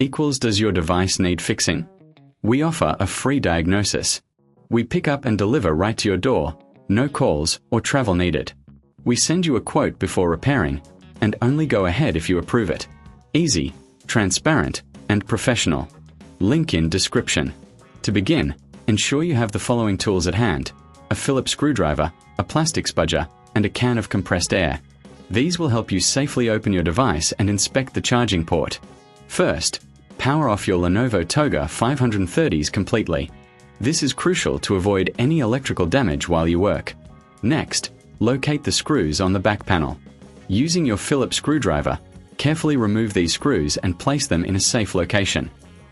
equals does your device need fixing? We offer a free diagnosis. We pick up and deliver right to your door, no calls or travel needed. We send you a quote before repairing, and only go ahead if you approve it. Easy, transparent, and professional. Link in description. To begin, ensure you have the following tools at hand: a Phillips screwdriver, a plastic spudger, and a can of compressed air. These will help you safely open your device and inspect the charging port. First, power off your Lenovo Toga 530s completely. This is crucial to avoid any electrical damage while you work. Next, locate the screws on the back panel. Using your Phillips screwdriver, carefully remove these screws and place them in a safe location.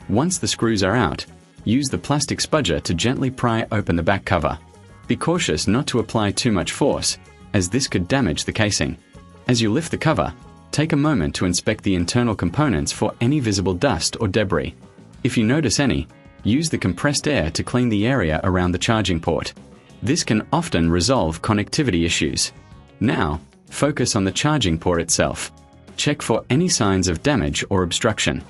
Once the screws are out, use the plastic spudger to gently pry open the back cover. Be cautious not to apply too much force, as this could damage the casing. As you lift the cover, take a moment to inspect the internal components for any visible dust or debris. If you notice any, use the compressed air to clean the area around the charging port. This can often resolve connectivity issues. Now, focus on the charging port itself. Check for any signs of damage or obstruction.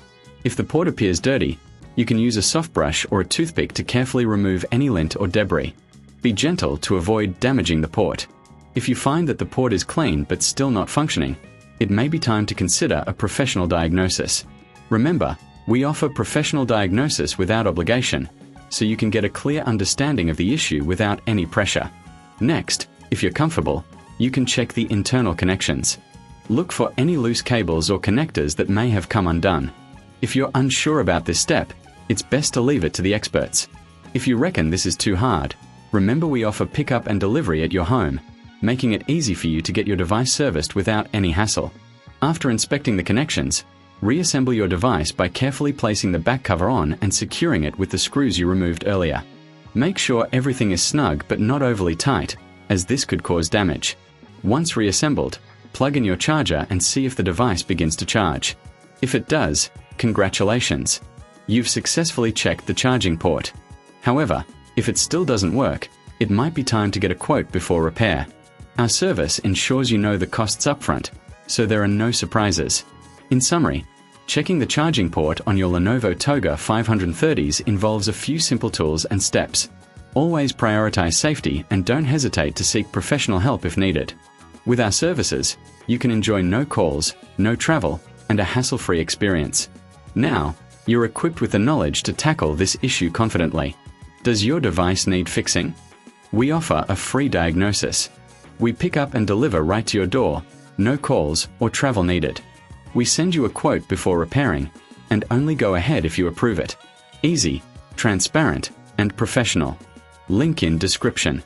If the port appears dirty, you can use a soft brush or a toothpick to carefully remove any lint or debris. Be gentle to avoid damaging the port. If you find that the port is clean but still not functioning, it may be time to consider a professional diagnosis. Remember, we offer professional diagnosis without obligation, so you can get a clear understanding of the issue without any pressure. Next, if you're comfortable, you can check the internal connections. Look for any loose cables or connectors that may have come undone. If you're unsure about this step, it's best to leave it to the experts. If you reckon this is too hard, remember we offer pickup and delivery at your home, making it easy for you to get your device serviced without any hassle. After inspecting the connections, reassemble your device by carefully placing the back cover on and securing it with the screws you removed earlier. Make sure everything is snug but not overly tight, as this could cause damage. Once reassembled, plug in your charger and see if the device begins to charge. If it does, congratulations! You've successfully checked the charging port. However, if it still doesn't work, it might be time to get a quote before repair. Our service ensures you know the costs upfront, so there are no surprises. In summary, checking the charging port on your Lenovo Toga 530s involves a few simple tools and steps. Always prioritize safety and don't hesitate to seek professional help if needed. With our services, you can enjoy no calls, no travel, and a hassle-free experience. Now, you're equipped with the knowledge to tackle this issue confidently. Does your device need fixing? We offer a free diagnosis. We pick up and deliver right to your door, no calls or travel needed. We send you a quote before repairing, and only go ahead if you approve it. Easy, transparent, and professional. Link in description.